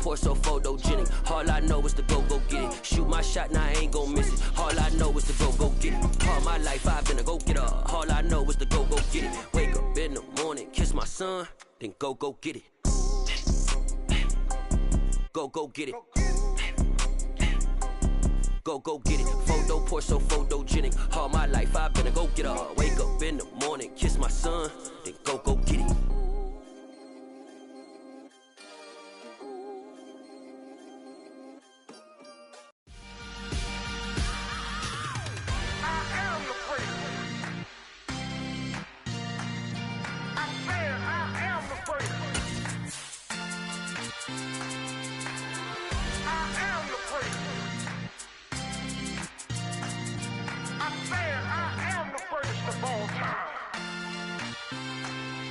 Pour so photogenic. All I know is to go get it. Shoot my shot, now I ain't gon' miss it. All I know is to go get it. All my life I've been a go-getter. All I know is to go get it. Wake up in the morning, kiss my son, then go get it. Go get it. Go get it. Photo pour so photogenic. All my life I've been a go-getter. Wake up in the morning, kiss my son, then go get it.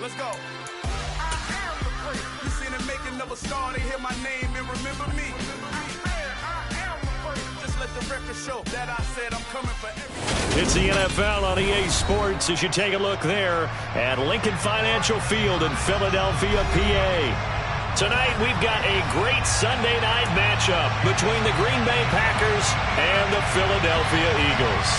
Let's go. I am the great. You seen the making of a star, they hear my name and remember me. I am the great. Just let the record show that I said I'm coming for everything. It's the NFL on EA Sports as you take a look there at Lincoln Financial Field in Philadelphia, PA. Tonight we've got a great Sunday night matchup between the Green Bay Packers and the Philadelphia Eagles.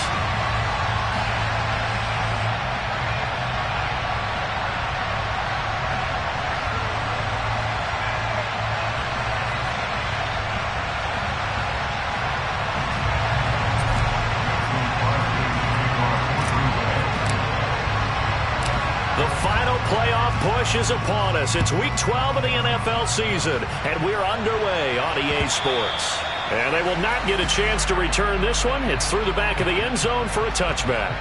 The final playoff push is upon us. It's Week 12 of the NFL season, and we're underway on EA Sports. And they will not get a chance to return this one. It's through the back of the end zone for a touchback.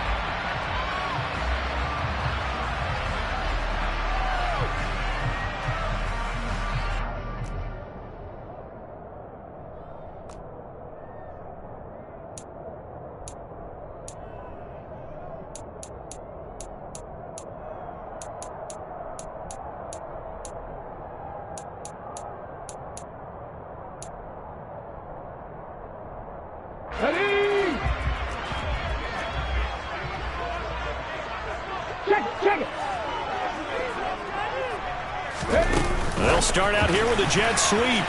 They'll start out here with a jet sweep.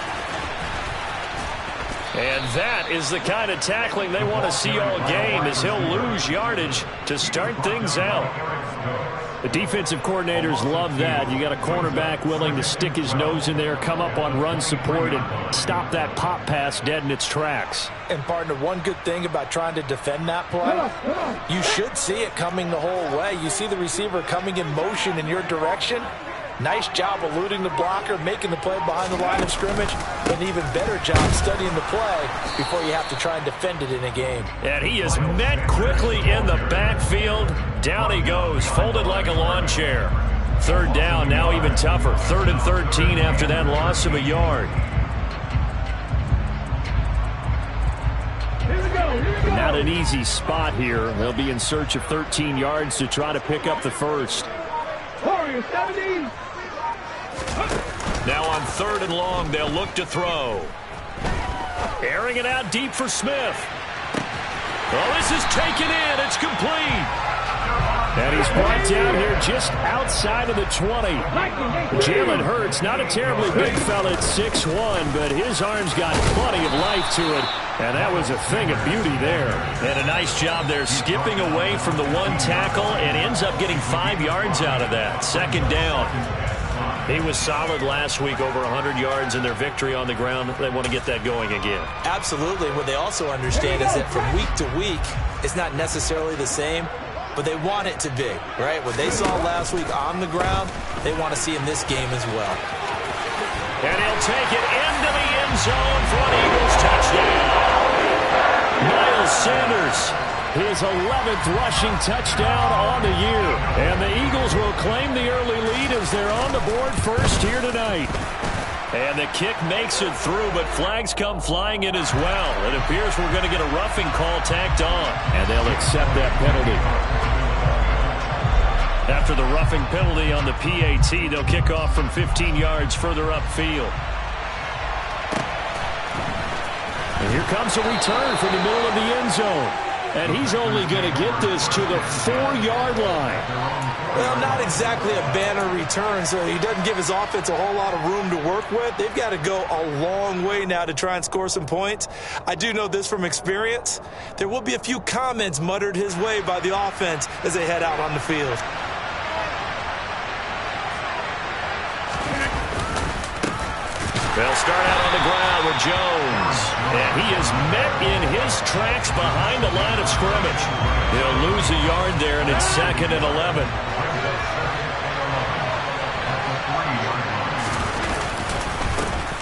And that is the kind of tackling they want to see all game, as he'll lose yardage to start things out. The defensive coordinators love that. You got a cornerback willing to stick his nose in there, come up on run support, and stop that pop pass dead in its tracks. And, partner, one good thing about trying to defend that play, you should see it coming the whole way. You see the receiver coming in motion in your direction. Nice job eluding the blocker, making the play behind the line of scrimmage, but an even better job studying the play before you have to try and defend it in a game. And he is met quickly in the backfield. Down he goes, folded like a lawn chair. Third down, now even tougher. 3rd and 13 after that loss of a yard. Not an easy spot here. They'll be in search of 13 yards to try to pick up the first. Now on 3rd and long, they'll look to throw. Airing it out deep for Smith. Oh, this is taken in. It's complete. And he's brought down here just outside of the 20. Jalen Hurts, not a terribly big fella at 6'1", but his arm's got plenty of life to it. And that was a thing of beauty there. And a nice job there skipping away from the one tackle and ends up getting 5 yards out of that. 2nd down. He was solid last week, over 100 yards in their victory on the ground. They want to get that going again. Absolutely. What they also understand is that from week to week, it's not necessarily the same, but they want it to be, right? What they saw last week on the ground, they want to see in this game as well. And he'll take it into the end zone for an Eagles touchdown. Miles Sanders, his 11th rushing touchdown on the year. And the Eagles will claim the early lead as they're on the board first here tonight. And the kick makes it through, but flags come flying in as well. It appears we're going to get a roughing call tacked on. And they'll accept that penalty. After the roughing penalty on the PAT, they'll kick off from 15 yards further upfield. And here comes a return from the middle of the end zone. And he's only going to get this to the 4-yard line. Well, not exactly a banner return, so he doesn't give his offense a whole lot of room to work with. They've got to go a long way now to try and score some points. I do know this from experience. There will be a few comments muttered his way by the offense as they head out on the field. They'll start out on the ground with Jones. And he is met in his tracks behind the line of scrimmage. He'll lose a yard there, and it's 2nd and 11.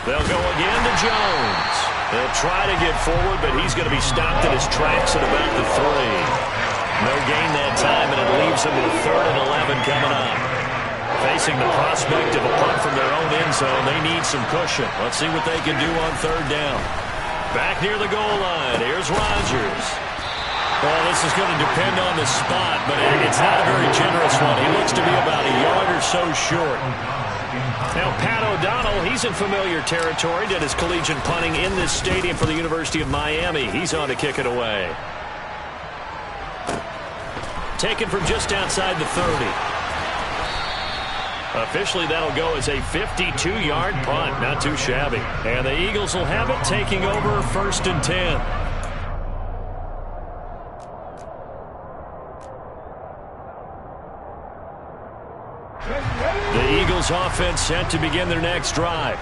They'll go again to Jones. They'll try to get forward, but he's going to be stopped in his tracks at about the 3. No gain that time, and it leaves him with 3rd and 11 coming up. Facing the prospect of a punt from their own end zone, they need some cushion. Let's see what they can do on 3rd down. Back near the goal line, here's Rodgers. Well, this is going to depend on the spot, but it's not a very generous one. He looks to be about a yard or so short. Now, Pat O'Donnell, he's in familiar territory. Did his collegiate punting in this stadium for the University of Miami. He's on to kick it away. Taken from just outside the 30. Officially, that'll go as a 52-yard punt. Not too shabby. And the Eagles will have it, taking over 1st and 10. The Eagles offense set to begin their next drive.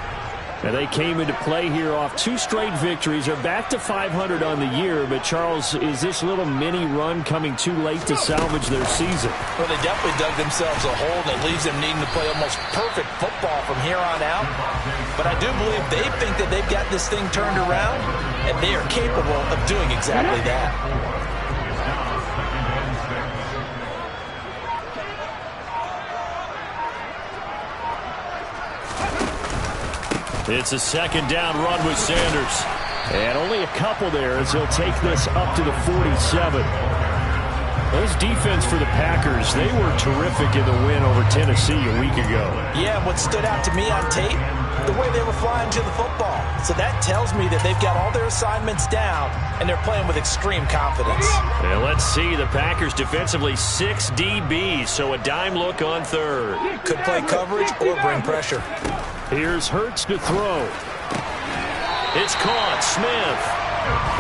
And they came into play here off 2 straight victories. They're back to 500 on the year. But, Charles, is this little mini run coming too late to salvage their season? Well, they definitely dug themselves a hole that leaves them needing to play almost perfect football from here on out. But I do believe they think that they've got this thing turned around, and they are capable of doing exactly that. It's a 2nd down run with Sanders. And only a couple there as he'll take this up to the 47. This defense for the Packers, they were terrific in the win over Tennessee a week ago. Yeah, what stood out to me on tape, the way they were flying to the football. So that tells me that they've got all their assignments down, and they're playing with extreme confidence. And let's see, the Packers defensively 6 DBs, so a dime look on 3rd. Could play coverage or bring pressure. Here's Hurts to throw. It's caught. Smith.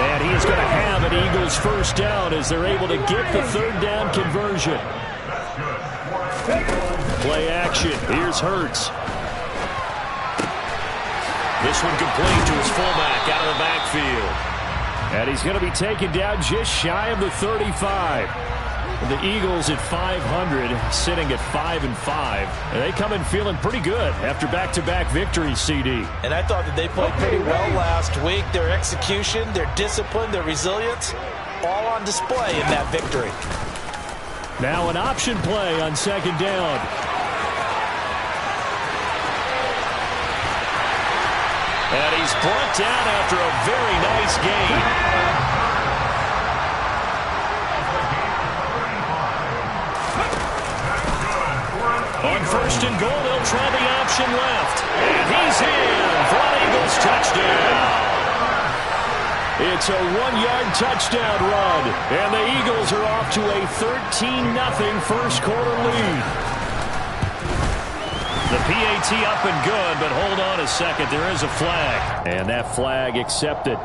And he is going to have an Eagles 1st down as they're able to get the 3rd down conversion. Play action. Here's Hurts. This one complete to his fullback out of the backfield. And he's going to be taken down just shy of the 35. The Eagles at 500, sitting at 5-5. And they come in feeling pretty good after back-to-back victories, CD. And I thought that they played pretty well last week. Their execution, their discipline, their resilience, all on display in that victory. Now an option play on 2nd down. And he's brought down after a very nice gain. On 1st and goal, they'll try the option left. And he's in for an Eagles touchdown. It's a 1-yard touchdown run. And the Eagles are off to a 13-0 first quarter lead. The PAT up and good, but hold on a second. There is a flag. And that flag accepted.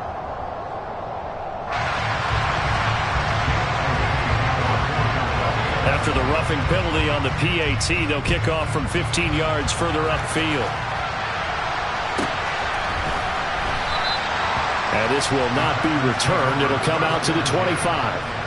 After the roughing penalty on the PAT, they'll kick off from 15 yards further upfield. And this will not be returned. It'll come out to the 25.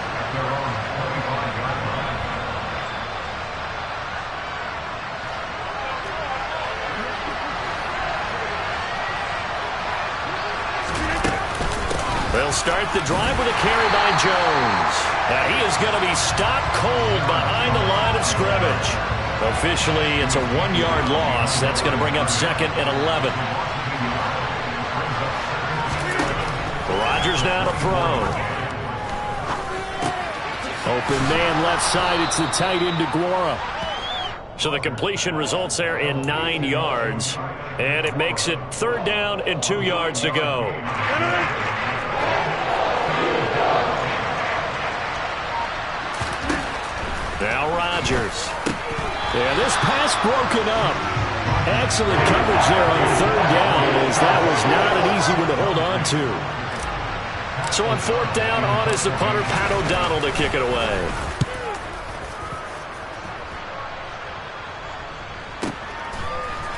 They'll start the drive with a carry by Jones. He is going to be stopped cold behind the line of scrimmage. Officially, it's a 1-yard loss. That's going to bring up 2nd and 11. Rodgers now to throw. Open man left side. It's the tight end DeGuara. So the completion results there in 9 yards. And it makes it 3rd down and 2 yards to go. Now Rodgers. Yeah, this pass broken up. Excellent coverage there on 3rd down, as that was not an easy one to hold on to. So on 4th down, on is the punter, Pat O'Donnell, to kick it away.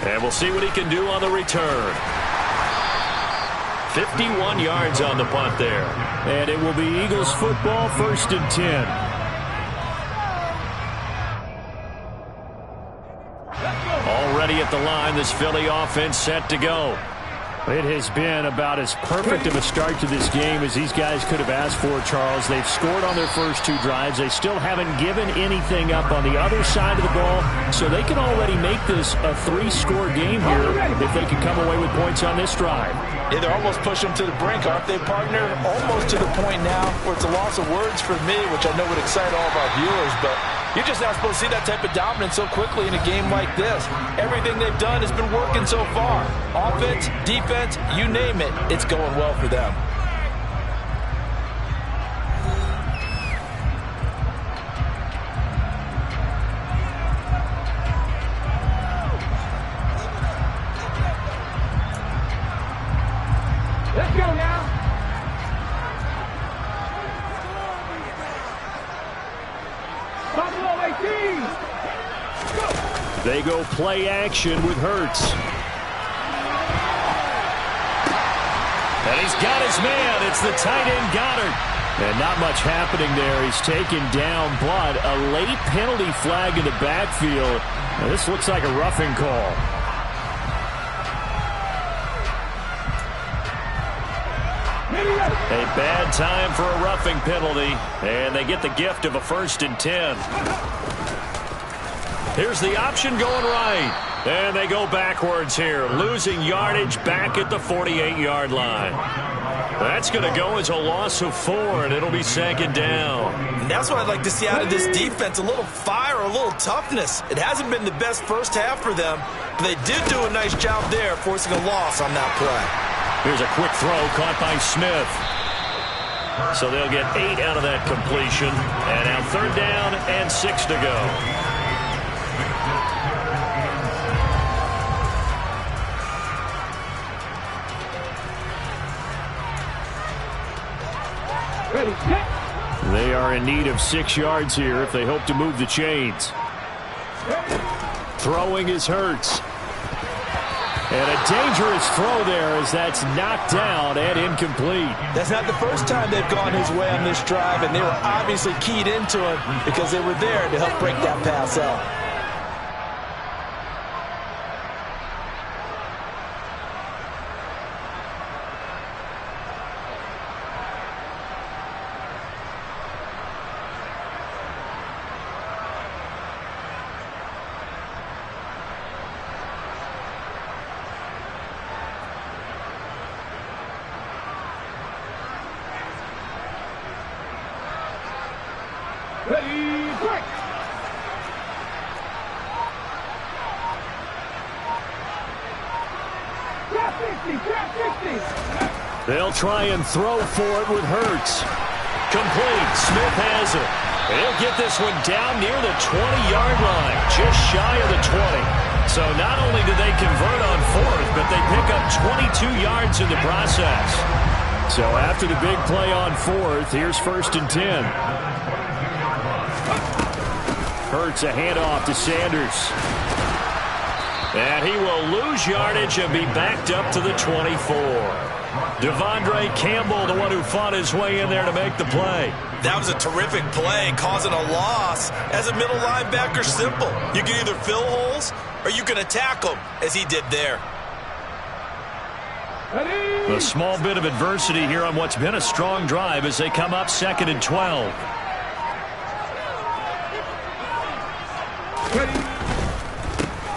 And we'll see what he can do on the return. 51 yards on the punt there. And it will be Eagles football, 1st and 10. Already at the line, this Philly offense set to go. It has been about as perfect of a start to this game as these guys could have asked for, Charles. They've scored on their first 2 drives. They still haven't given anything up on the other side of the ball, so they can already make this a 3-score game here if they can come away with points on this drive. Yeah, they're almost pushing them to the brink, aren't they, partner? Almost to the point now where it's a loss of words for me, which I know would excite all of our viewers, but you're just not supposed to see that type of dominance so quickly in a game like this. Everything they've done has been working so far. Offense, defense, you name it, it's going well for them. Let's go now. Buffalo 18. Go. They go play action with Hurts. And he's got his man. It's the tight end Goddard. And not much happening there. He's taken down, but a late penalty flag in the backfield. Now, this looks like a roughing call. A bad time for a roughing penalty, and they get the gift of a 1st and 10. Here's the option going right, and they go backwards here, losing yardage back at the 48-yard line. That's going to go as a loss of 4, and it'll be 2nd down. And that's what I'd like to see out of this defense, a little fire, a little toughness. It hasn't been the best first half for them, but they did do a nice job there, forcing a loss on that play. Here's a quick throw caught by Smith. So they'll get 8 out of that completion. And now 3rd down and 6 to go. They are in need of 6 yards here if they hope to move the chains. Throwing is Hurts. And a dangerous throw there as that's knocked down and incomplete. That's not the first time they've gone his way on this drive, and they were obviously keyed into it because they were there to help break that pass up. Ready, break. Grab 50, grab 50. They'll try and throw for it with Hurts. Complete. Smith has it. He'll get this one down near the 20-yard line, just shy of the 20. So not only do they convert on 4th, but they pick up 22 yards in the process. So after the big play on 4th, here's 1st and 10. Hurts a handoff to Sanders. And he will lose yardage and be backed up to the 24. Devondre Campbell, the one who fought his way in there to make the play. That was a terrific play, causing a loss. As a middle linebacker, simple. You can either fill holes or you can attack them, as he did there. A small bit of adversity here on what's been a strong drive as they come up 2nd and 12.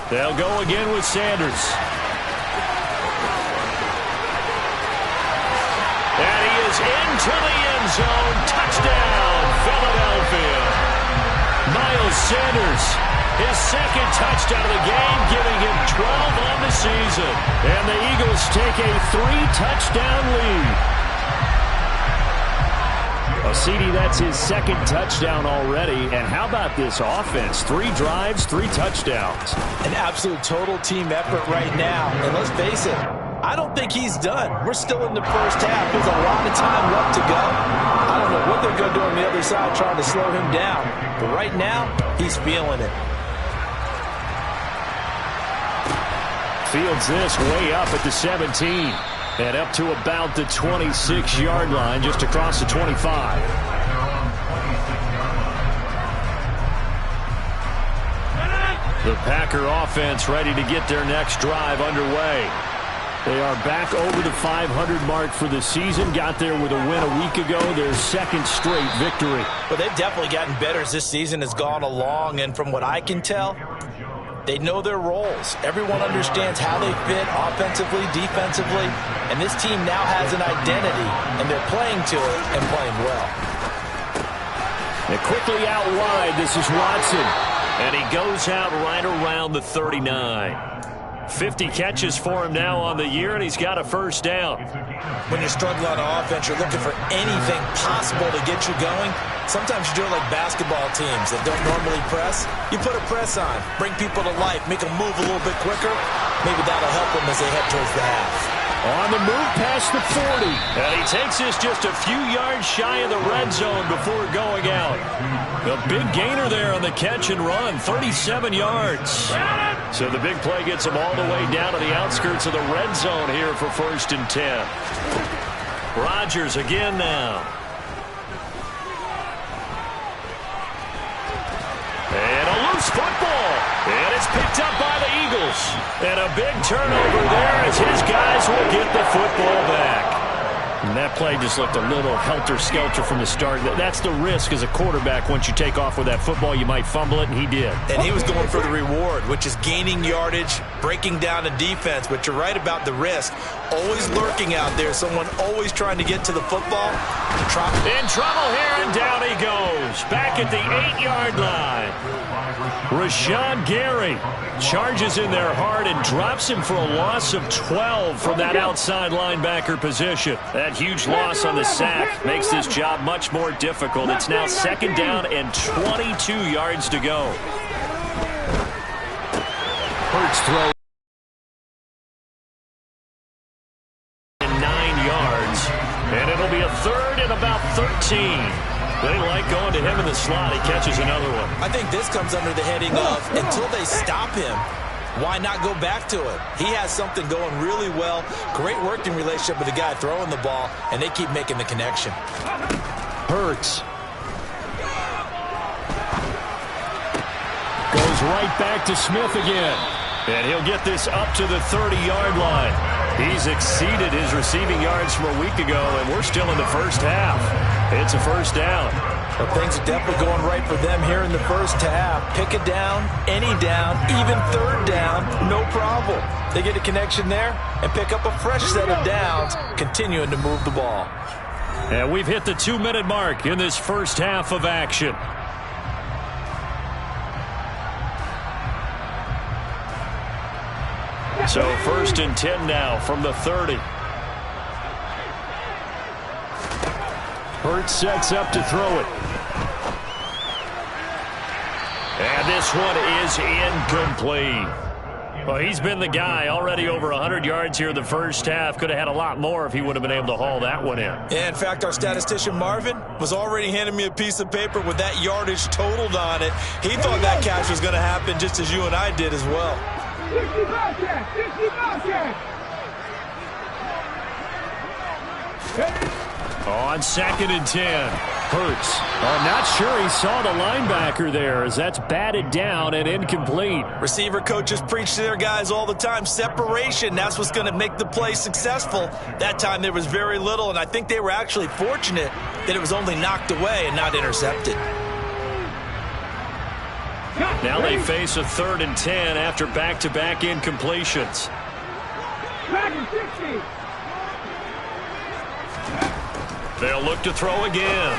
They'll go again with Sanders. And he goes into the end zone. Touchdown, Philadelphia. Miles Sanders, his second touchdown of the game, giving him 12 on the season. And the Eagles take a 3-touchdown lead. CD, that's his second touchdown already. And how about this offense? 3 drives, 3 touchdowns. An absolute total team effort right now. And let's face it, I don't think he's done. We're still in the first half. There's a lot of time left to go. I don't know what they're going to do on the other side trying to slow him down. But right now, he's feeling it. Fields this way up at the 17. And up to about the 26-yard line, just across the 25. The Packer offense ready to get their next drive underway. They are back over the 500 mark for the season. Got there with a win a week ago, their second straight victory. Well, they've definitely gotten better as this season has gone along. And from what I can tell, they know their roles. Everyone understands how they fit offensively, defensively, and this team now has an identity, and they're playing to it and playing well. And quickly out wide, this is Watson, and he goes out right around the 39. 50 catches for him now on the year, and he's got a first down. When you're struggling on offense, you're looking for anything possible to get you going. Sometimes you do it like basketball teams that don't normally press. You put a press on, bring people to life, make them move a little bit quicker. Maybe that'll help them as they head towards the half. On the move past the 40. And he takes this just a few yards shy of the red zone before going out. A big gainer there on the catch and run, 37 yards. So the big play gets him all the way down to the outskirts of the red zone here for 1st and 10. Rodgers again now. And a loose football. And it's picked up by the Eagles. And a big turnover there as his guys will get the football back. And that play just looked a little helter-skelter from the start. That's the risk as a quarterback. Once you take off with that football, you might fumble it, and he did. And he was going for the reward, which is gaining yardage, breaking down the defense. But you're right about the risk. Always lurking out there, someone always trying to get to the football. In trouble here, and down he goes. Back at the 8-yard line. Rashawn Gary charges in there hard and drops him for a loss of 12 from that outside linebacker position. That huge loss on the sack makes this job much more difficult. It's now 2nd down and 22 yards to go. Hurts throw. 9 yards. And it'll be a 3rd and about 13. They like going to him in the slot. He catches another one. I think this comes under the heading of until they stop him, why not go back to it? He has something going really well. Great working relationship with the guy throwing the ball, and they keep making the connection. Hurts. Goes right back to Smith again. And he'll get this up to the 30-yard line. He's exceeded his receiving yards from a week ago, and we're still in the first half. It's a first down. Well, things are definitely going right for them here in the first half. Pick a down, any down, even 3rd down, no problem. They get a connection there and pick up a fresh set of downs, continuing to move the ball. And we've hit the 2-minute mark in this first half of action. So 1st and 10 now from the 30. Hurts sets up to throw it. And this one is incomplete. Well, he's been the guy already over 100 yards here in the first half. Could have had a lot more if he would have been able to haul that one in. Yeah, in fact, our statistician Marvin was already handing me a piece of paper with that yardage totaled on it. He thought that catch was going to happen just as you and I did as well. 65 catch, 65 catch. On 2nd and 10, Hurts. I'm not sure he saw the linebacker there as that's batted down and incomplete. Receiver coaches preach to their guys all the time. Separation, that's what's going to make the play successful. That time there was very little, and I think they were actually fortunate that it was only knocked away and not intercepted. Now they face a 3rd and 10 after back-to-back incompletions. They'll look to throw again.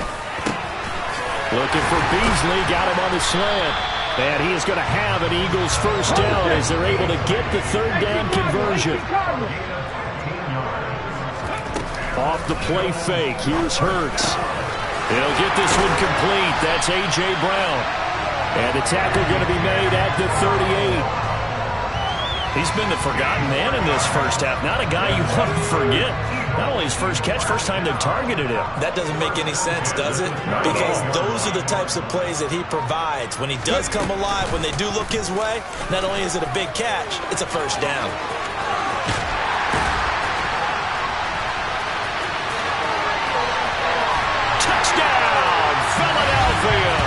Looking for Beasley, got him on the slant. And he is going to have an Eagles first down as they're able to get the third down conversion. Off the play fake, here's Hurts. He'll get this one complete. That's A.J. Brown. And the tackle going to be made at the 38. He's been the forgotten man in this first half. Not a guy you want to forget. Not only his first catch, first time they've targeted him. That doesn't make any sense, does it? Because those are the types of plays that he provides. When he does come alive, when they do look his way, not only is it a big catch, it's a first down. Touchdown, Philadelphia!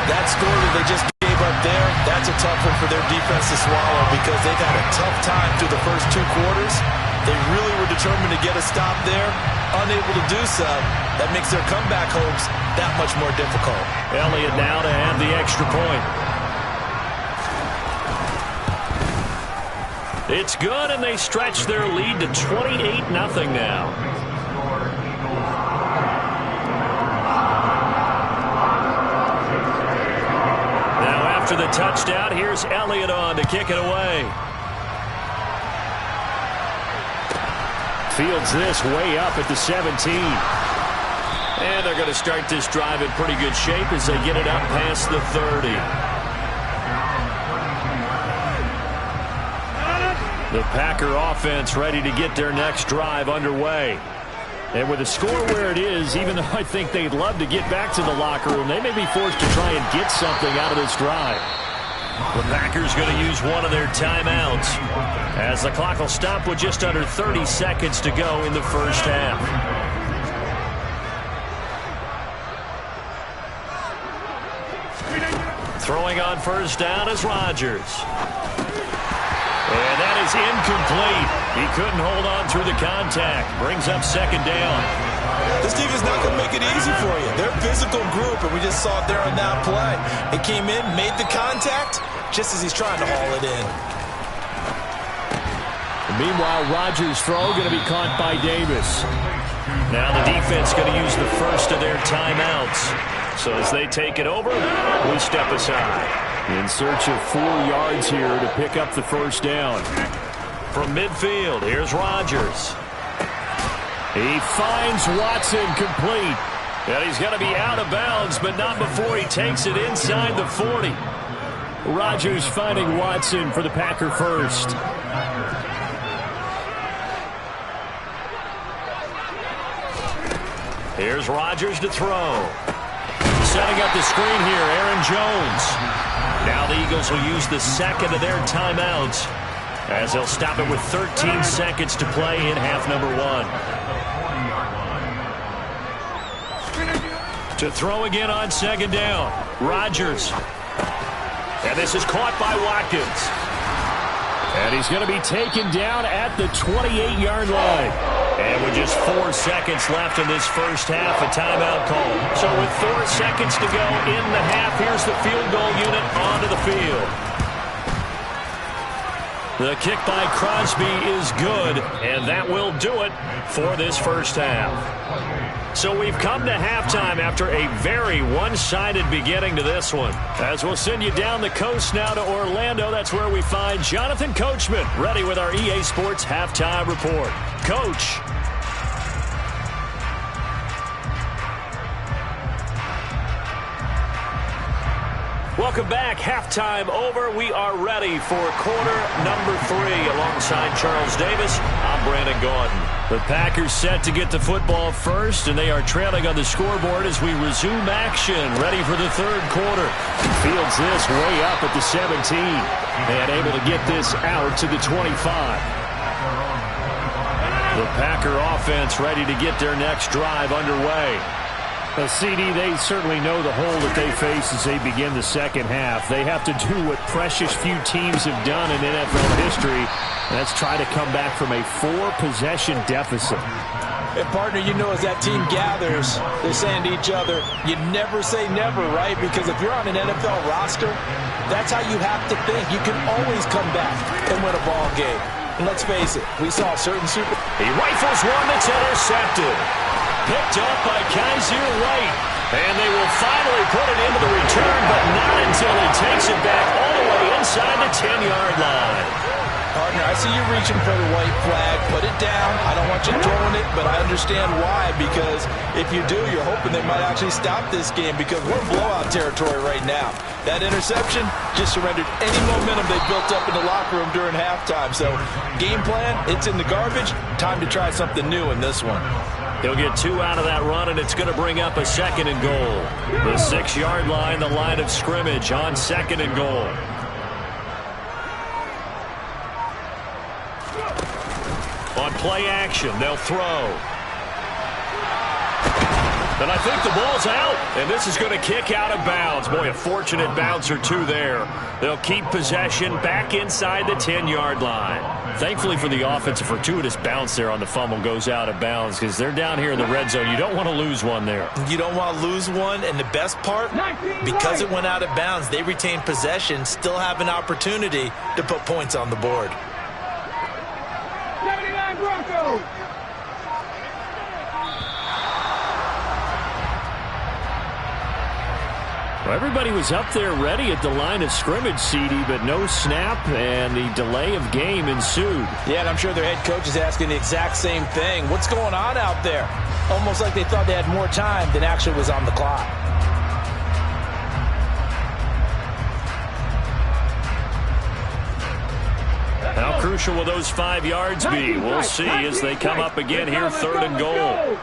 That score that they just gave up there, that's a tough one for their defense to swallow because they've had a tough time through the first two quarters. They really were determined to get a stop there, unable to do so. That makes their comeback hopes that much more difficult. Elliott now to have the extra point. It's good, and they stretch their lead to 28-0 now. After the touchdown, here's Elliott on to kick it away. Fields this way up at the 17. And they're going to start this drive in pretty good shape as they get it up past the 30. The Packer offense ready to get their next drive underway. And with the score where it is, even though I think they'd love to get back to the locker room, they may be forced to try and get something out of this drive. The Packers going to use one of their timeouts as the clock will stop with just under 30 seconds to go in the first half. Throwing on first down is Rodgers. And that is incomplete. He couldn't hold on through the contact. Brings up second down. This team is not going to make it easy for you. They're a physical group, and we just saw it there on that play. It came in, made the contact, just as he's trying to haul it in. And meanwhile, Rodgers' throw going to be caught by Davis. Now the defense going to use the first of their timeouts. So as they take it over, we step aside. In search of 4 yards here to pick up the first down. From midfield, here's Rodgers. He finds Watson complete. And he's going to be out of bounds, but not before he takes it inside the 40. Rodgers finding Watson for the Packer first. Here's Rodgers to throw. Setting up the screen here, Aaron Jones. Now the Eagles will use the second of their timeouts as they'll stop it with 13 seconds to play in half number 1. To throw again on second down, Rodgers. And this is caught by Watkins. And he's going to be taken down at the 28-yard line. And with just 4 seconds left in this first half, a timeout call. So with 4 seconds to go in the half, here's the field goal unit onto the field. The kick by Crosby is good, and that will do it for this first half. So we've come to halftime after a very one-sided beginning to this one. As we'll send you down the coast now to Orlando, that's where we find Jonathan Coachman ready with our EA Sports Halftime Report. Coach. Welcome back. Halftime over. We are ready for quarter number 3. Alongside Charles Davis, I'm Brandon Gaudin. The Packers set to get the football first, and they are trailing on the scoreboard as we resume action, ready for the third quarter. Fields this way up at the 17, and able to get this out to the 25. The Packer offense ready to get their next drive underway. CD, they certainly know the hole that they face as they begin the second half. They have to do what precious few teams have done in NFL history, and that's try to come back from a 4-possession deficit. And partner, you know, as that team gathers, they're saying to each other, you never say never, right? Because if you're on an NFL roster, that's how you have to think. You can always come back and win a ball game. And let's face it, we saw certain He rifles one that's intercepted. Picked up by Kaiser White. And they will finally put it into the return, but not until he takes it back all the way inside the 10-yard line. Partner, I see you reaching for the white flag. Put it down. I don't want you throwing it, but I understand why, because if you do, you're hoping they might actually stop this game, because we're in blowout territory right now. That interception just surrendered any momentum they built up in the locker room during halftime. So game plan, it's in the garbage. Time to try something new in this one. He'll get 2 out of that run, and it's going to bring up a 2nd and goal. The 6-yard line, the line of scrimmage on 2nd and goal. On play action, they'll throw. And I think the ball's out, and this is going to kick out of bounds. Boy, a fortunate bounce or two there. They'll keep possession back inside the 10-yard line. Thankfully for the offense, a fortuitous bounce there on the fumble goes out of bounds, because they're down here in the red zone. You don't want to lose one there. You don't want to lose one, and the best part, because it went out of bounds, they retain possession, still have an opportunity to put points on the board. 79 Broncos. Well, everybody was up there ready at the line of scrimmage, CD, but no snap, and the delay of game ensued. Yeah, and I'm sure their head coach is asking the exact same thing. What's going on out there? Almost like they thought they had more time than actually was on the clock. How crucial will those 5 yards be? We'll see as they come up again here, 3rd and goal.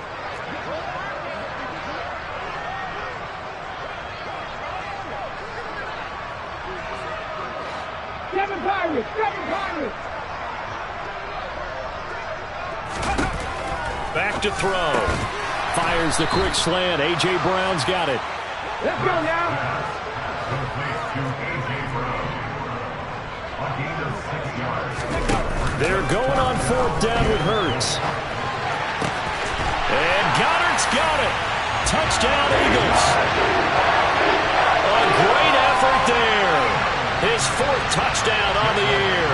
Back to throw. Fires the quick slant. A.J. Brown's got it. Let's go now. They're going on 4th down with Hurts. And Goddard's got it. Touchdown, Eagles. A great effort there. His 4th touchdown on the year.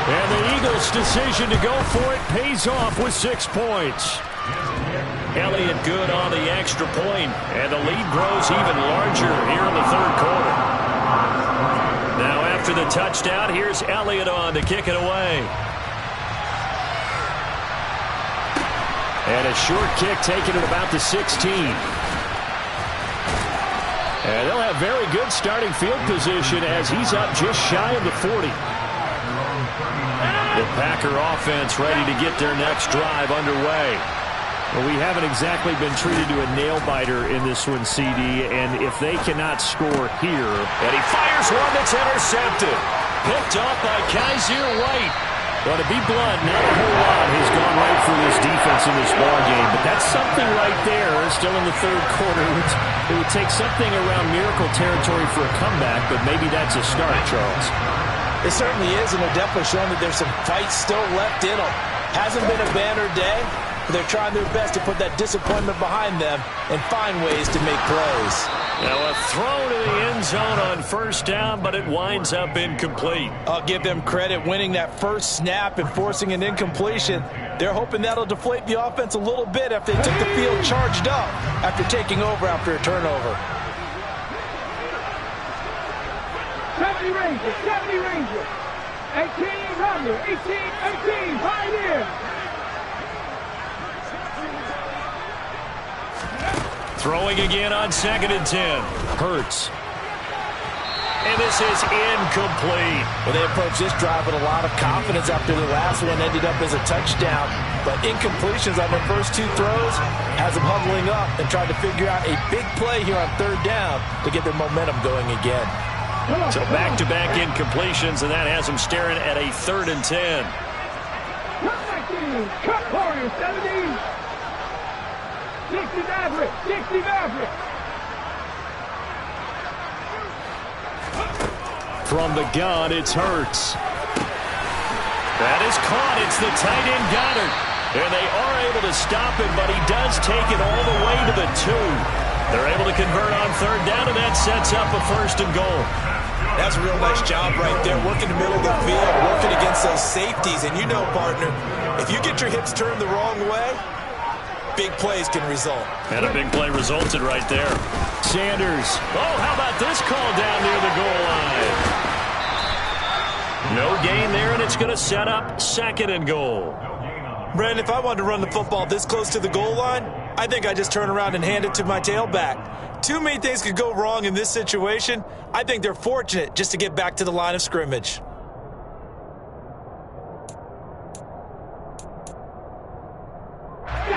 And the Eagles' decision to go for it pays off with 6 points. Elliott good on the extra point, and the lead grows even larger here in the 3rd quarter. Now after the touchdown, here's Elliott on to kick it away. And a short kick taken at about the 16. And they'll have very good starting field position as he's up just shy of the 40. The Packer offense ready to get their next drive underway. Well, we haven't exactly been treated to a nail-biter in this one, CD, and if they cannot score here, and he fires one that's intercepted. Picked off by Kaiser White. Well, to be blunt, not a whole lot has gone right for this defense in this ballgame, but that's something right there, still in the 3rd quarter. It would take something around miracle territory for a comeback, but maybe that's a start, Charles. It certainly is, and they're definitely showing that there's some fight still left in them. Hasn't been a banner day, but they're trying their best to put that disappointment behind them and find ways to make plays. Now a throw to the end zone on 1st down, but it winds up incomplete. I'll give them credit winning that first snap and forcing an incompletion. They're hoping that'll deflate the offense a little bit after they took the field charged up after taking over after a turnover. 70 Rangers, 70 Rangers. 18 Romney, 18, Pioneer. Throwing again on 2nd and 10. Hurts. And this is incomplete. Well, they approached this drive with a lot of confidence after the last one ended up as a touchdown. But incompletions on their first 2 throws has them huddling up and trying to figure out a big play here on 3rd down to get their momentum going again. So back-to-back incompletions, and that has them staring at a 3rd and 10. Cut Warriors, 70. 60 Maverick, 60 Maverick. From the gun, it's Hurts. That is caught. It's the tight end Goddard. And they are able to stop him, but he does take it all the way to the 2. They're able to convert on 3rd down, and that sets up a 1st and goal. That's a real nice job right there, working the middle of the field, working against those safeties. And you know, partner, if you get your hips turned the wrong way, big plays can result. And a big play resulted right there. Sanders. Oh, how about this call down near the goal line? No gain there, and it's going to set up 2nd and goal. Brandon, if I wanted to run the football this close to the goal line, I think I just turn around and hand it to my tailback. Too many things could go wrong in this situation. I think they're fortunate just to get back to the line of scrimmage.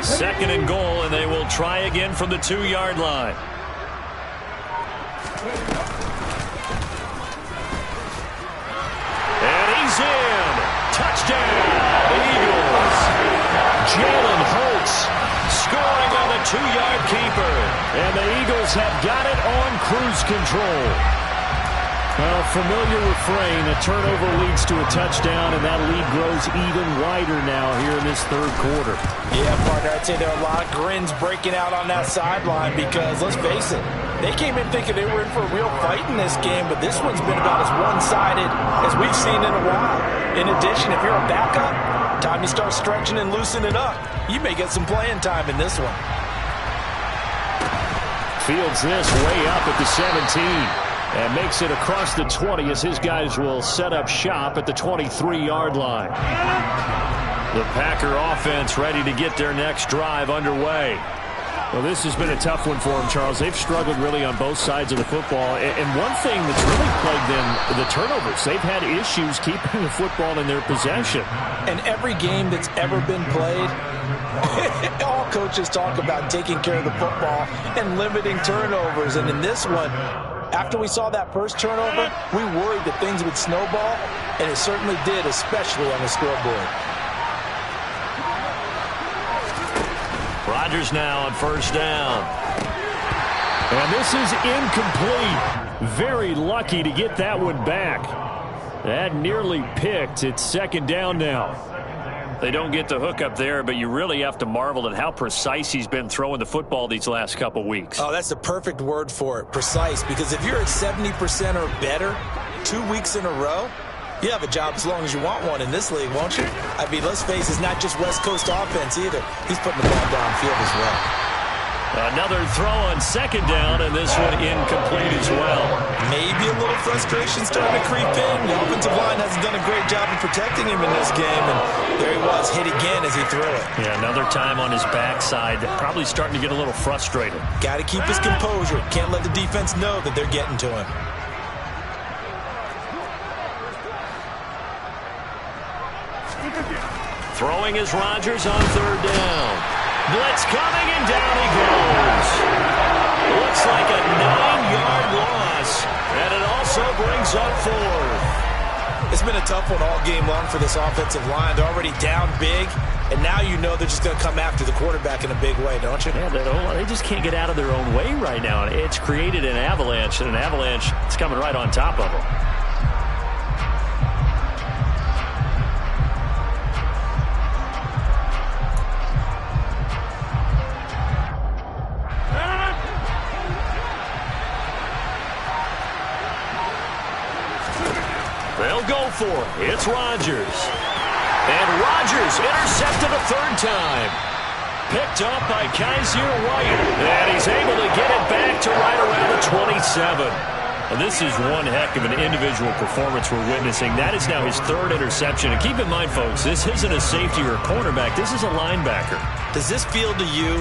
Second and goal, and they will try again from the 2-yard line. And he's in. Touchdown, Eagles. Jalen Hurts scoring on the 2-yard keeper. And the Eagles have got it on cruise control. Well, familiar refrain, a turnover leads to a touchdown, and that lead grows even wider now here in this 3rd quarter. Yeah, partner, I'd say there are a lot of grins breaking out on that sideline because, let's face it, they came in thinking they were in for a real fight in this game, but this one's been about as one-sided as we've seen in a while. In addition, if you're a backup, time to start stretching and loosening up. You may get some playing time in this one. Fields this way up at the 17. And makes it across the 20 as his guys will set up shop at the 23-yard line. The Packer offense ready to get their next drive underway. Well, this has been a tough one for them, Charles. They've struggled really on both sides of the football. And one thing that's really plagued them, the turnovers. They've had issues keeping the football in their possession. And every game that's ever been played, all coaches talk about taking care of the football and limiting turnovers. And in this one, after we saw that first turnover, we worried that things would snowball, and it certainly did, especially on the scoreboard. Rodgers now on 1st down. And this is incomplete. Very lucky to get that one back. That nearly picked. It's 2nd down now. They don't get the hook up there, but you really have to marvel at how precise he's been throwing the football these last couple weeks. Oh, that's the perfect word for it, precise, because if you're at 70% or better 2 weeks in a row, you have a job as long as you want one in this league, won't you? I mean, let's face it, it's not just West Coast offense either. He's putting the ball downfield as well. Another throw on 2nd down, and this one incomplete as well. Maybe a little frustration starting to creep in. The offensive line hasn't done a great job of protecting him in this game, and there he was, hit again as he threw it. Yeah, another time on his backside, probably starting to get a little frustrated. Got to keep his composure. Can't let the defense know that they're getting to him. Throwing is Rodgers on 3rd down. Blitz coming, and down he goes. Looks like a 9-yard loss, and it also brings up 4th. It's been a tough one all game long for this offensive line. They're already down big, and now you know they're just going to come after the quarterback in a big way, don't you? Yeah, they just can't get out of their own way right now. It's created an avalanche, and an avalanche is coming right on top of them. They'll go for it. It's Rodgers. And Rodgers intercepted a 3rd time. Picked up by Kaiser White. And he's able to get it back to right around the 27. And this is one heck of an individual performance we're witnessing. That is now his 3rd interception. And keep in mind, folks, this isn't a safety or a cornerback. This is a linebacker. Does this feel to you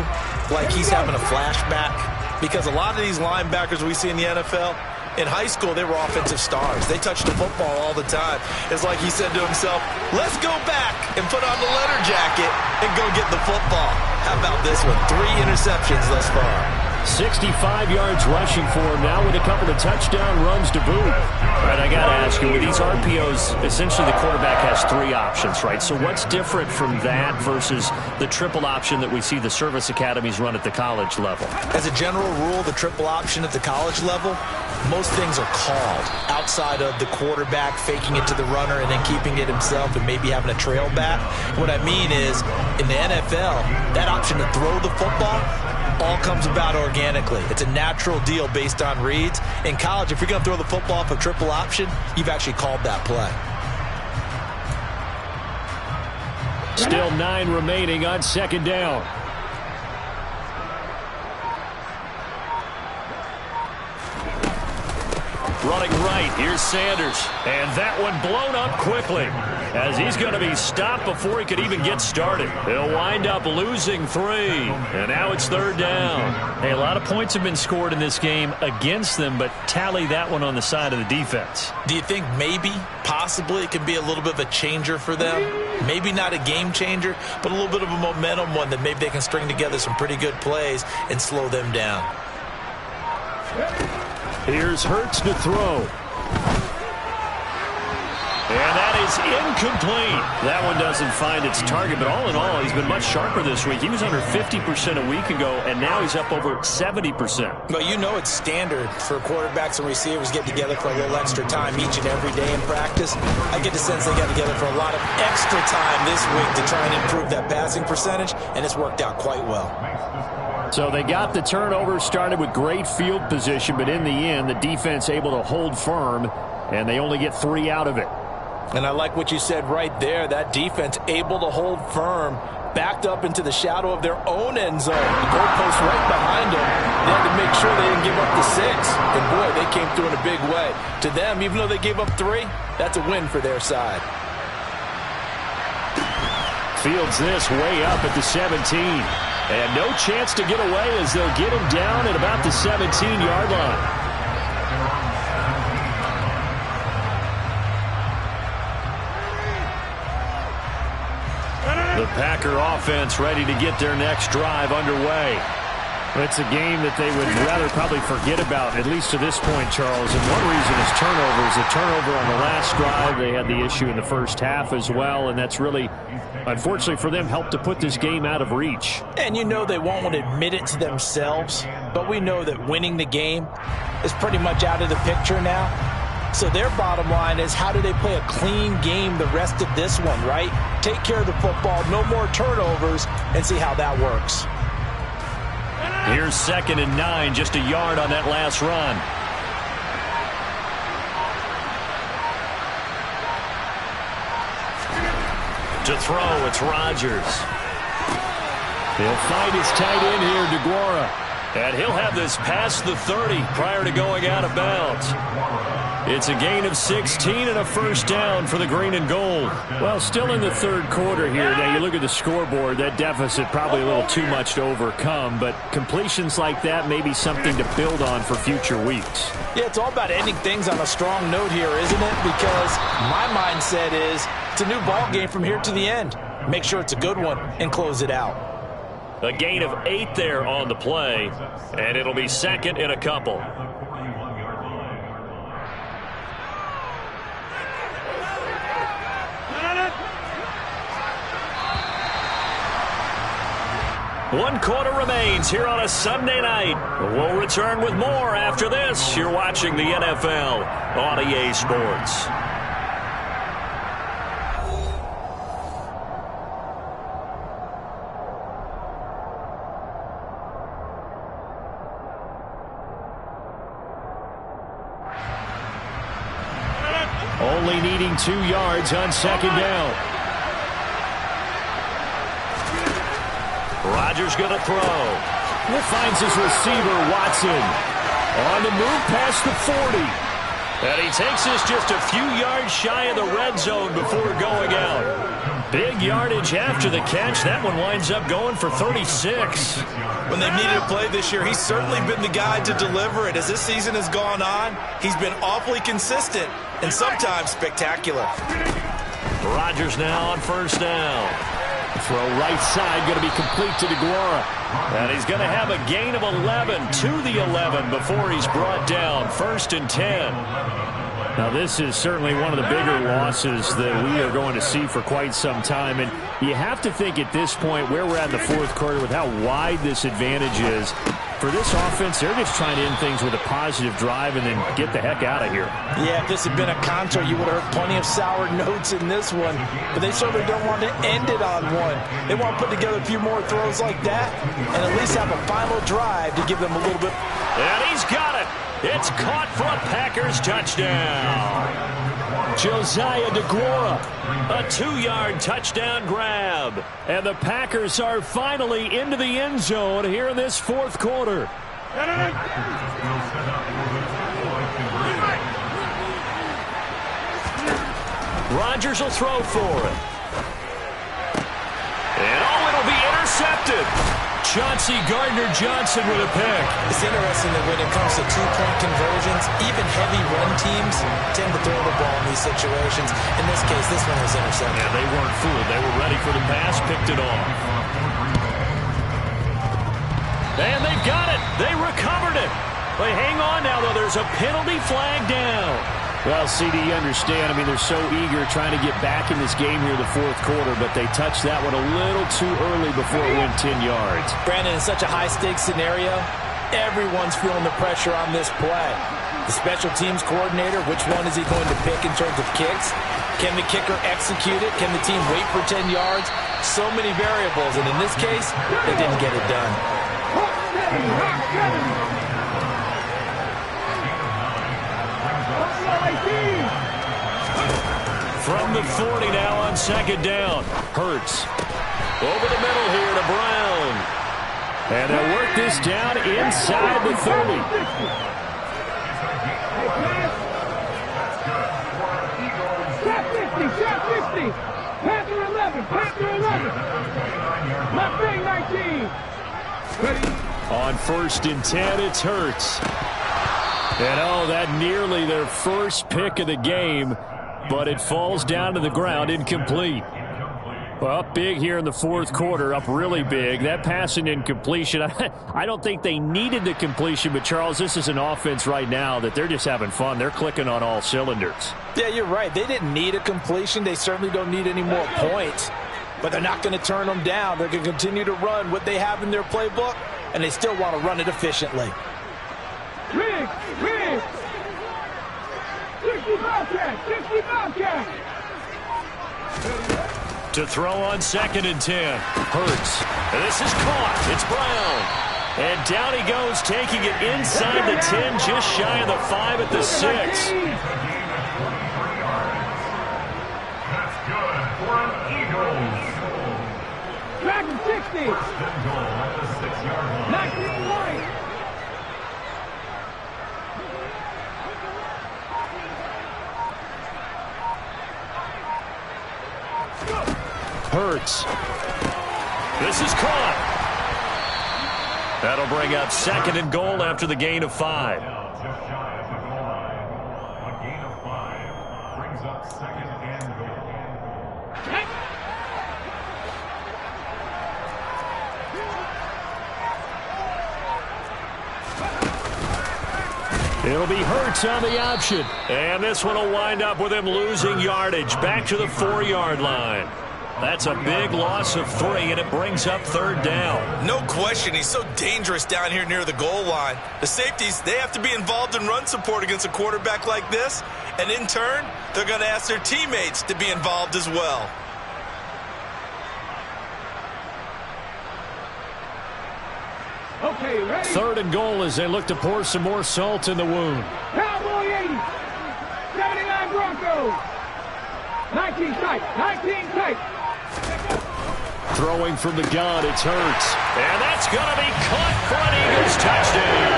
like he's having a flashback? Because a lot of these linebackers we see in the NFL, in high school, they were offensive stars. They touched the football all the time. It's like he said to himself, let's go back and put on the leather jacket and go get the football. How about this one? 3 interceptions thus far. 65 yards rushing for him now with a couple of touchdown runs to boot. All right, I got to ask you, with these RPOs, essentially the quarterback has 3 options, right? So what's different from that versus the triple option that we see the service academies run at the college level? As a general rule, the triple option at the college level, most things are called outside of the quarterback faking it to the runner and then keeping it himself and maybe having a trail back. What I mean is, in the NFL, that option to throw the football all comes about organically. It's a natural deal based on reads. In college, if you're going to throw the football off a triple option, you've actually called that play. Still 9 remaining on 2nd down. running right. Here's Sanders. And that one blown up quickly, as he's going to be stopped before he could even get started. He'll wind up losing 3. And now it's 3rd down. Hey, a lot of points have been scored in this game against them, but tally that one on the side of the defense. Do you think maybe, possibly, it could be a little bit of a changer for them? Maybe not a game changer, but a little bit of a momentum one that maybe they can string together some pretty good plays and slow them down. Here's Hurts to throw. And that is incomplete. That one doesn't find its target, but all in all, he's been much sharper this week. He was under 50% a week ago, and now he's up over 70%. Well, you know it's standard for quarterbacks and receivers get together for a little extra time each and every day in practice. I get the sense they got together for a lot of extra time this week to try and improve that passing percentage, and it's worked out quite well. So they got the turnover, started with great field position, but in the end, the defense able to hold firm, and they only get 3 out of it. And I like what you said right there. That defense able to hold firm, backed up into the shadow of their own end zone. The goalpost right behind them. They had to make sure they didn't give up the 6. And, boy, they came through in a big way. To them, even though they gave up 3, that's a win for their side. Fields this way up at the 17. And no chance to get away as they'll get him down at about the 17-yard line. The Packer offense ready to get their next drive underway. It's a game that they would rather probably forget about, at least to this point, Charles. And one reason is turnovers. A turnover on the last drive. They had the issue in the first half as well, and that's really, unfortunately for them, helped to put this game out of reach. And you know they won't want to admit it to themselves, but we know that winning the game is pretty much out of the picture now. So their bottom line is, how do they play a clean game the rest of this one, right? Take care of the football, no more turnovers, and see how that works. Here's 2nd and 9, just a yard on that last run. To throw, it's Rodgers. He'll find his tight end here, DeGuara. And he'll have this past the 30 prior to going out of bounds. It's a gain of 16 and a first down for the green and gold. Well, still in the 3rd quarter here. Now, you look at the scoreboard, that deficit probably a little too much to overcome, but completions like that may be something to build on for future weeks. Yeah, it's all about ending things on a strong note here, isn't it? Because my mindset is it's a new ball game from here to the end. Make sure it's a good one and close it out. A gain of 8 there on the play, and it'll be 2nd and a couple. One quarter remains here on a Sunday night. We'll return with more after this. You're watching the NFL on EA Sports. Only needing 2 yards on 2nd down. Rodgers going to throw. He finds his receiver, Watson. On the move past the 40. And he takes this just a few yards shy of the red zone before going out. Big yardage after the catch. That one winds up going for 36. When they've needed a play this year, he's certainly been the guy to deliver it. As this season has gone on, he's been awfully consistent and sometimes spectacular. Rodgers now on 1st down. Throw right side, going to be complete to DeGuara. And he's going to have a gain of 11 to the 11 before he's brought down. 1st and 10. Now, this is certainly one of the bigger losses that we are going to see for quite some time. And you have to think at this point, where we're at in the 4th quarter, with how wide this advantage is, for this offense, they're just trying to end things with a positive drive and then get the heck out of here. Yeah, if this had been a concert, you would have heard plenty of sour notes in this one. But they certainly don't want to end it on one. They want to put together a few more throws like that and at least have a final drive to give them a little bit. And he's got it. It's caught for a Packers touchdown. Josiah DeGuara, a 2-yard touchdown grab. And the Packers are finally into the end zone here in this 4th quarter. Rodgers will throw for it. And it'll be intercepted. Chauncey Gardner-Johnson with a pick. It's interesting that when it comes to two-point conversions, even heavy run teams tend to throw the ball in these situations. In this case, this one was intercepted. Yeah, they weren't fooled. They were ready for the pass, picked it off. And they've got it. They recovered it. But hang on now, though. There's a penalty flag down. Well, CD, you understand. I mean, they're so eager trying to get back in this game here in the fourth quarter, but they touched that one a little too early before it went 10 yards. Brandon, in such a high-stakes scenario, everyone's feeling the pressure on this play. The special teams coordinator, which one is he going to pick in terms of kicks? Can the kicker execute it? Can the team wait for 10 yards? So many variables, and in this case, they didn't get it done. From the 40 now on second down. Hurts. Over the middle here to Brown. And they'll work this down inside the 30. Shot 50. Panther 11. Panther 11. Left wing 19. Ready. On 1st and 10, it's Hurts. And that nearly their first pick of the game, but it falls down to the ground, incomplete. Well, up big here in the fourth quarter, up really big. That passing incompletion, I don't think they needed the completion, but Charles, this is an offense right now that they're just having fun. They're clicking on all cylinders. Yeah, you're right. They didn't need a completion. They certainly don't need any more points, but they're not going to turn them down. They're going to continue to run what they have in their playbook, and they still want to run it efficiently. Riggs! 60 Bobcat! To throw on 2nd and 10. Hurts. And this is caught. It's Brown. And down he goes, taking it inside the 10, just shy of the 5 at the 6. That's good for an Eagles. Back to 60. At the 6-yard line. 19 right. Hurts. This is caught. That'll bring up 2nd and goal after the gain of 5. Just shy of the goal line. A gain of 5 brings up 2nd and goal. It'll be Hurts on the option. And this one will wind up with him losing yardage back to the 4-yard line. That's a big loss of 3, and it brings up 3rd down. No question, he's so dangerous down here near the goal line. The safeties, they have to be involved in run support against a quarterback like this, and in turn, they're going to ask their teammates to be involved as well. Okay, ready? 3rd and goal as they look to pour some more salt in the wound. Cowboy 80. 79 Broncos. 19 tight. 19 tight. Throwing from the gun, it's Hurts. And that's going to be caught for an Eagles touchdown.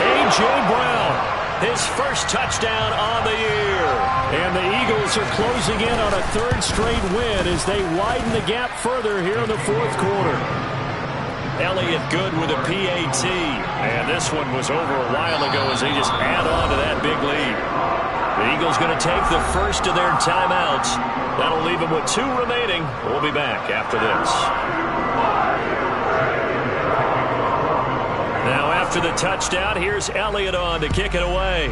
A.J. Brown, his first touchdown on the year. And the Eagles are closing in on a 3rd straight win as they widen the gap further here in the fourth quarter. Elliott good with a PAT. And this one was over a while ago as they just add on to that big lead. The Eagles going to take the first of their timeouts. That'll leave them with 2 remaining. We'll be back after this. Now after the touchdown, here's Elliott on to kick it away.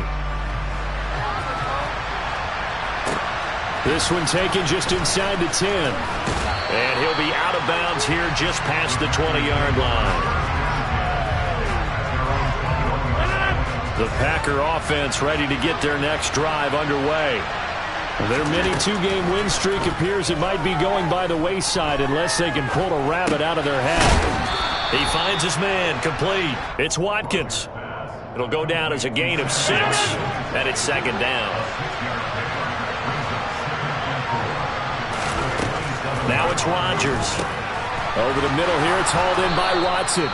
This one taken just inside the 10. And he'll be out of bounds here just past the 20-yard line. The Packer offense ready to get their next drive underway. Their mini 2-game win streak appears it might be going by the wayside unless they can pull a rabbit out of their hat. He finds his man, complete. It's Watkins. It'll go down as a gain of 6, and it's 2nd down. Now it's Rodgers. Over the middle here, it's hauled in by Watson.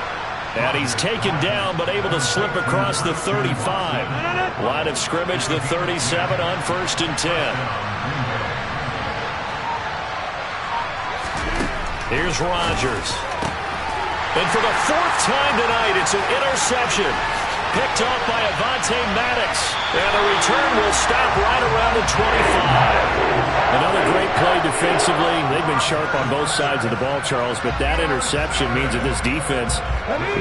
And he's taken down, but able to slip across the 35. Line of scrimmage, the 37 on 1st and 10. Here's Rodgers. And for the 4th time tonight, it's an interception. Picked off by Avonte Maddox. And the return will stop right around the 25. Another great play defensively. They've been sharp on both sides of the ball, Charles, but that interception means that this defense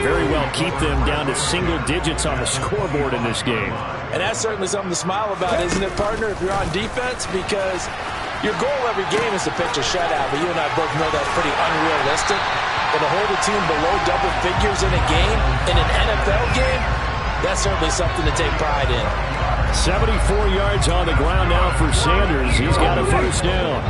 very well keep them down to single digits on the scoreboard in this game. And that's certainly something to smile about, isn't it, partner, if you're on defense? Because your goal every game is to pitch a shutout, but you and I both know that's pretty unrealistic. And to hold a team below double figures in a game, in an NFL game, that's certainly something to take pride in. 74 yards on the ground now for Sanders. He's got a first down.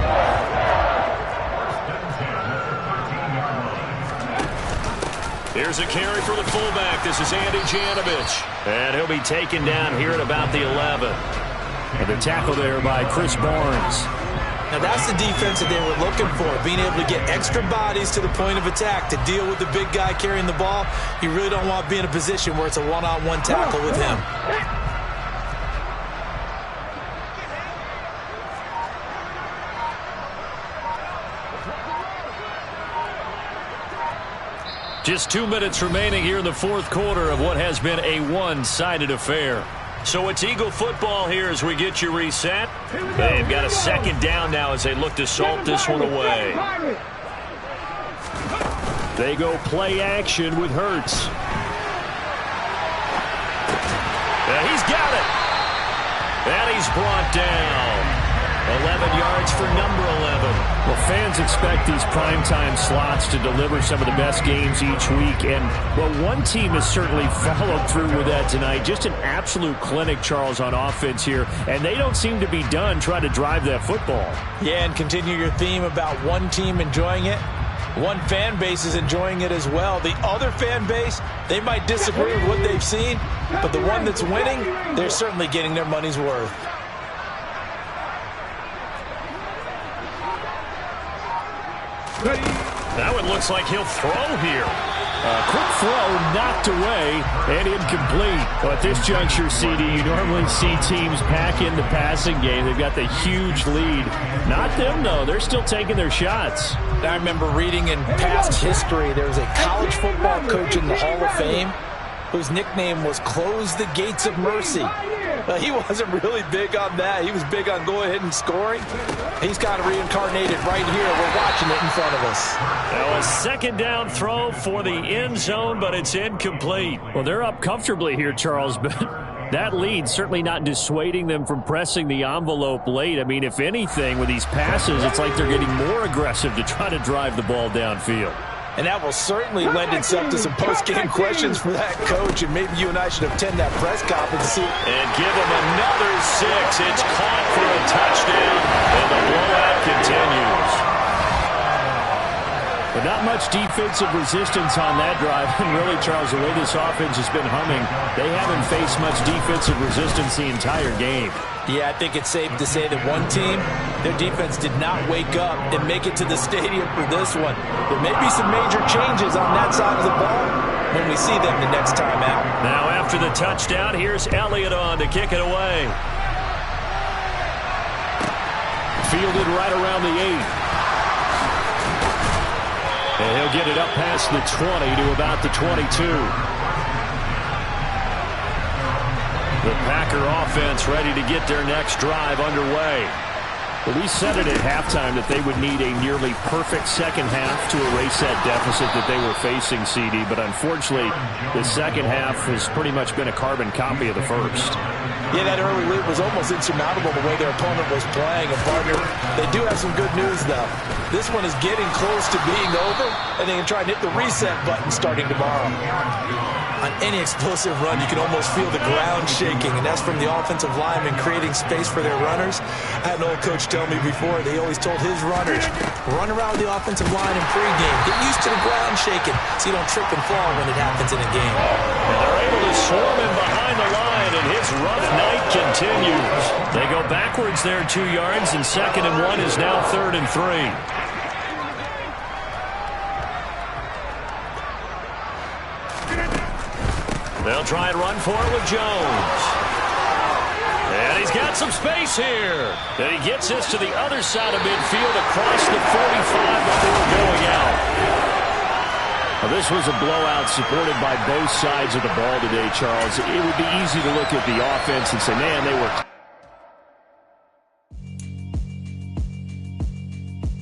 Here's a carry for the fullback. This is Andy Janovich. And he'll be taken down here at about the 11. And the tackle there by Chris Barnes. Now that's the defense that they were looking for, being able to get extra bodies to the point of attack to deal with the big guy carrying the ball. You really don't want to be in a position where it's a one-on-one tackle with him. Just 2 minutes remaining here in the 4th quarter of what has been a one-sided affair. So it's Eagle football here as we get you reset. They've got a 2nd down now as they look to salt this one away. They go play action with Hurts. He's got it. And he's brought down. 11 yards for number 11. Well, fans expect these primetime slots to deliver some of the best games each week. And, well, one team has certainly followed through with that tonight. Just an absolute clinic, Charles, on offense here. And they don't seem to be done trying to drive that football. Yeah, and continue your theme about one team enjoying it. One fan base is enjoying it as well. The other fan base, they might disagree with what they've seen. But the one that's winning, they're certainly getting their money's worth. Now it looks like he'll throw here. Quick throw knocked away and incomplete. Well, at this juncture, CD, you normally see teams pack in the passing game. They've got the huge lead. Not them, though. They're still taking their shots. I remember reading in past history, there was a college football coach in the Hall of Fame whose nickname was Close the Gates of Mercy. He wasn't really big on that. He was big on going ahead and scoring. He's kind of reincarnated right here. We're watching it in front of us. Now a 2nd down throw for the end zone, but it's incomplete. Well, they're up comfortably here, Charles, but that lead certainly not dissuading them from pressing the envelope late. I mean, if anything, with these passes, it's like they're getting more aggressive to try to drive the ball downfield. And that will certainly lend itself to some post-game questions for that coach, and maybe you and I should attend that press conference. And give him another 6. It's caught for a touchdown, and the blowout continues. But not much defensive resistance on that drive. And really, Charles, the way this offense has been humming, they haven't faced much defensive resistance the entire game. Yeah, I think it's safe to say that one team, their defense did not wake up and make it to the stadium for this one. There may be some major changes on that side of the ball when we see them the next time out. Now after the touchdown, here's Elliott on to kick it away. Fielded right around the 8. And he'll get it up past the 20 to about the 22. The Packer offense ready to get their next drive underway. Well, we said it at halftime that they would need a nearly perfect second half to erase that deficit that they were facing, CD. But unfortunately, the second half has pretty much been a carbon copy of the first. Yeah, that early lead was almost insurmountable the way their opponent was playing. And, partner, they do have some good news, though. This one is getting close to being over, and they can try and hit the reset button starting tomorrow. On any explosive run, you can almost feel the ground shaking, and that's from the offensive linemen creating space for their runners. I had an old coach tell me before, they always told his runners, run around the offensive line in pregame. Get used to the ground shaking so you don't trip and fall when it happens in a game. And they're able to swarm him behind the line, and his rough night continues. They go backwards there 2 yards, and 2nd and 1 is now 3rd and 3. They'll try and run for it with Jones. And he's got some space here. And he gets this to the other side of midfield across the 45 before going out. Well, this was a blowout supported by both sides of the ball today, Charles. It would be easy to look at the offense and say, man, they were...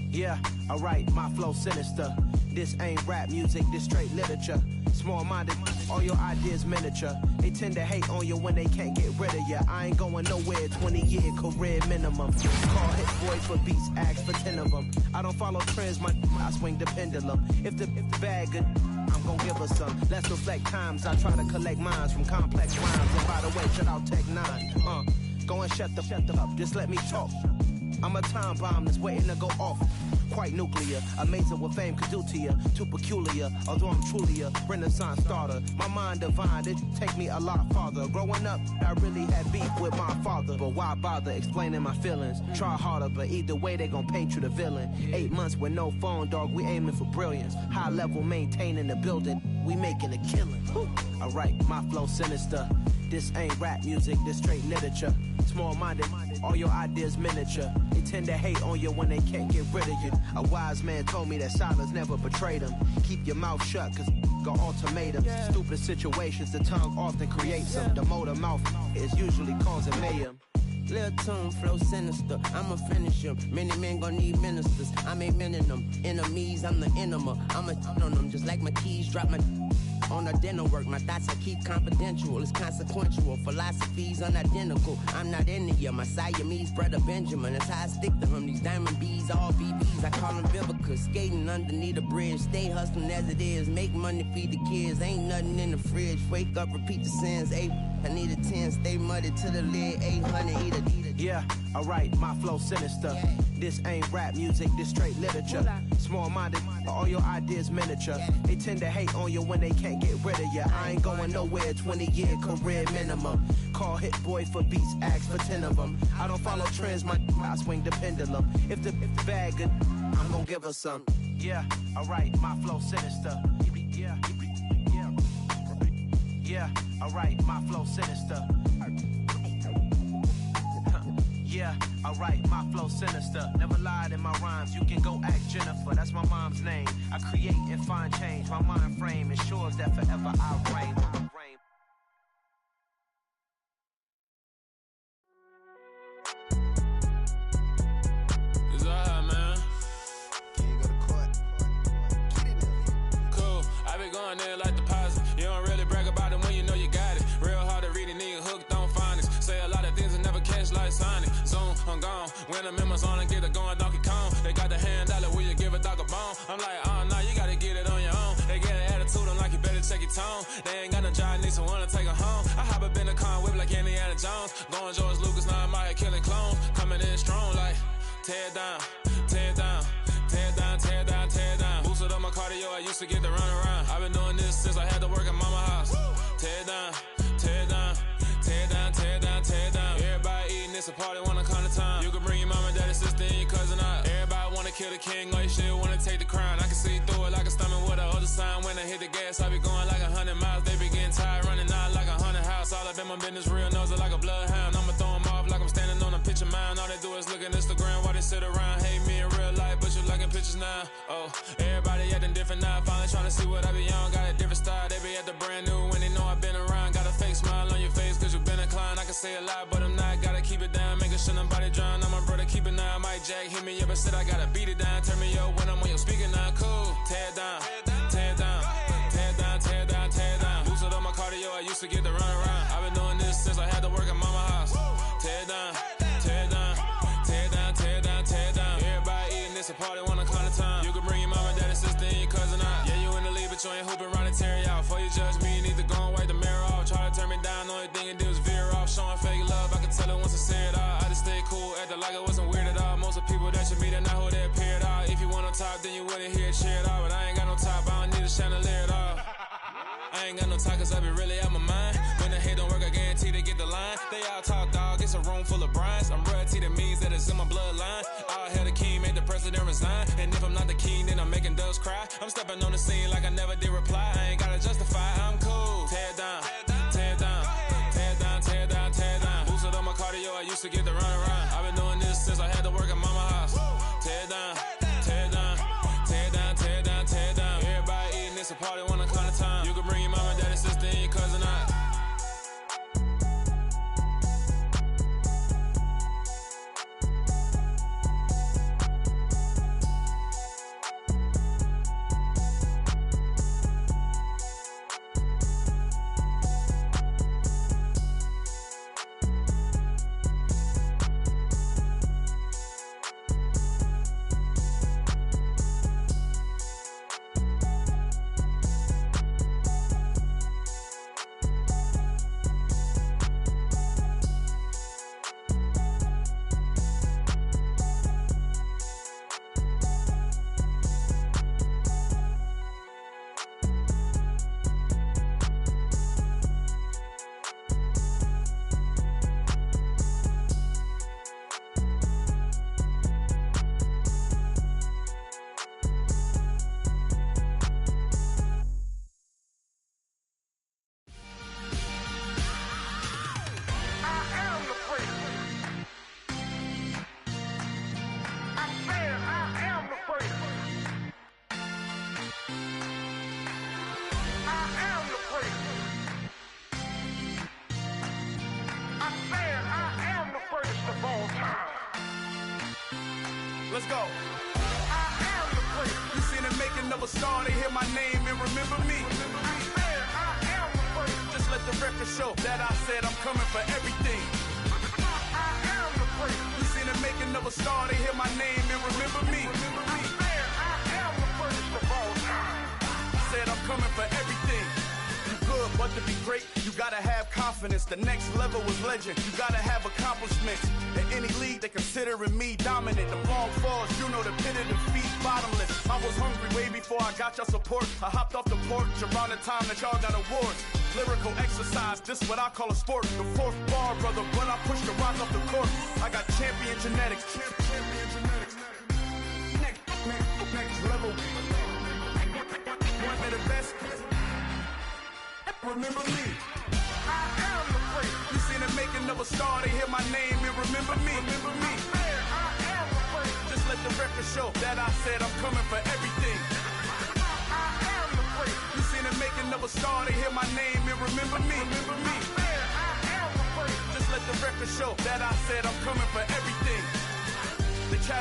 Yeah, alright, my flow sinister. This ain't rap music, this straight literature. Small-minded, all your ideas miniature. They tend to hate on you when they can't get rid of you. I ain't going nowhere, 20-year career minimum. Call hit boys for beats, ask for 10 of them. I don't follow trends, I swing the pendulum. If the bag good, I'm gonna give her some. Let's reflect times, I try to collect minds from complex rhymes. And by the way, shut out Tech 9. Go and shut the up, just let me talk. I'm a time bomb that's waiting to go off. Quite nuclear, amazing what fame could do to you. Too peculiar, although I'm truly a renaissance starter. My mind divine, it take me a lot farther. Growing up, I really had beef with my father. But why bother explaining my feelings? Try harder, but either way they gon' paint you the villain. 8 months with no phone, dog, we aiming for brilliance. High level maintaining the building, we making a killing. Alright, my flow sinister. This ain't rap music, this straight literature. Small-minded, all your ideas miniature. They tend to hate on you when they can't get rid of you. A wise man told me that silence never betrayed him. Keep your mouth shut, cause got ultimatums. Stupid situations, the tongue often creates them. The motor mouth is usually causing mayhem. Lil' tune, flow sinister, I'ma finish him. Many men gon' need ministers, I'm a men in them. Enemies, I'm the enema, I'm on them. Just like my keys, drop my on the dinner work. My thoughts I keep confidential, it's consequential. Philosophies unidentical, I'm not in you. My Siamese brother Benjamin, that's how I stick to him. These diamond bees, all BBs, I call them Vivica. Skating underneath the bridge, stay hustling as it is. Make money, feed the kids, ain't nothing in the fridge. Wake up, repeat the sins, I need a 10, stay muddy to the lid, 800, eat a. Yeah, alright, my flow sinister. This ain't rap music, this straight literature. Small-minded, all your ideas miniature. They tend to hate on you when they can't get rid of you. I ain't going nowhere, 20-year career minimum. Call hit boy for beats, ask for 10 of them. I don't follow trends, I swing the pendulum. If the bag good, I'm gonna give her some. Yeah, alright, my flow sinister. Yeah, alright, my flow sinister. Yeah, alright, my flow sinister. Never lied in my rhymes, you can go ask Jennifer, that's my mom's name. I create and find change, my mind frame ensures that forever I reign. It's alright, man. Can you go to court? Get it in. Cool, I be going there like deposit. You don't really brag about it when you know you got it. Real hard to read a nigga hooked on finance. Say a lot of things and never catch like Sonic. Zoom, I'm gone. When I'm in my zone and get it going Donkey Kong. They got the hand dollar, will you give a dog a bone? I'm like, oh, nah, you gotta get it on your own. They get an attitude, I'm like, you better check your tone. They ain't got no job, need someone to take her home. I hop up in the car and whip like Indiana Jones. Going George Lucas, now I'm out here killing clones. Coming in strong like, tear down, tear down, tear down, tear down, tear down. Boosted up my cardio, I used to get to run around. I've been doing this since I had to work at mama house. Tear down, tear down, tear down, tear down, tear down. Everybody eating, it's a party, wanna come to time. You can bring your mama, daddy, sister, and your cousin out. Everybody wanna kill the king, or you shit wanna take the crown. I can see through it like a stomach with a other sign. When I hit the gas, I be going like 100 miles. They be getting tired, running out like 100 house. All up in my business, real nose like a bloodhound. I'ma throw them off like I'm standing on a picture mound. All they do is look at Instagram while they sit around. Hate me in real life, but you liking pictures now. Oh, everybody acting different now. Finally trying to see what I be on. Got a different style, they be at the brand new when they know I've been around. Got a fake smile on your face, cause you been inclined. I can say a lot, but I'm not. Gotta keep it down, making sure nobody drown. I'm my brother, keep it now. Mike Jack hit me up and said I gotta beat it down. Turn me up when I'm on your speaker now. Cool, tear down, tear down, tear down, tear down, tear down. Boosted up my cardio, I used to get to run around. I've been doing this since I had to work at mama house. Tear down, tear down, tear down, tear down, tear down. Everybody eating, it's a party, wanna come to time. You can bring your mama, daddy, sister, and your cousin out. Yeah, you in the lead, but you ain't hooping around and tear out. Before you judge me, you need to go and wipe the mirror off. Try to turn me down, only thing you did was veer off. Showing fake love, I can tell it once I say it all. I just stay cool, acting like it wasn't weird at all. Most of the people that you meet are not who they appear at all. If you want on top, then you wouldn't hear it cheer at all. But I ain't got no top, I don't need a chandelier at all. I ain't got no talk, cause I be really out my mind. When the hate don't work, I guarantee they get the line. They all talk, dog, it's a room full of brinds. I'm royalty, that means that it's in my bloodline. All hell the king, made the president resign. And if I'm not the king, then I'm making doves cry. I'm stepping on the scene like I never did reply. I ain't gotta justify, I'm cool. Tear down, Let's go. I am the great. You seen the making of a star, they hear my name and remember me. I am the great. Just let the record show that I said I'm coming for everything. I am the great. You seen the making of a star, they hear my name and remember me. I am the greatest of all time. Said I'm coming for everything. You good, but to be great, you gotta have confidence. The next level was legend. You gotta have accomplishments. In any league, they considering me dominant. The long falls, you know the pit of defeat, bottomless. I was hungry way before I got your support. I hopped off the porch around the time that y'all got awards. Lyrical exercise, this what I call a sport. The fourth bar, brother, when I push the rock off the court. I got champion genetics. Champion genetics. Next level. One of the best. Remember me. I am the great. You seen the making of a star, they hear my name and remember me. Remember me. I am the great. Just let the record show that I said I'm coming for everything. I am the great. You seen the making of a star, they hear my name and remember me. Remember me. I am the great. Just let the record show that I said I'm coming for everything. They try to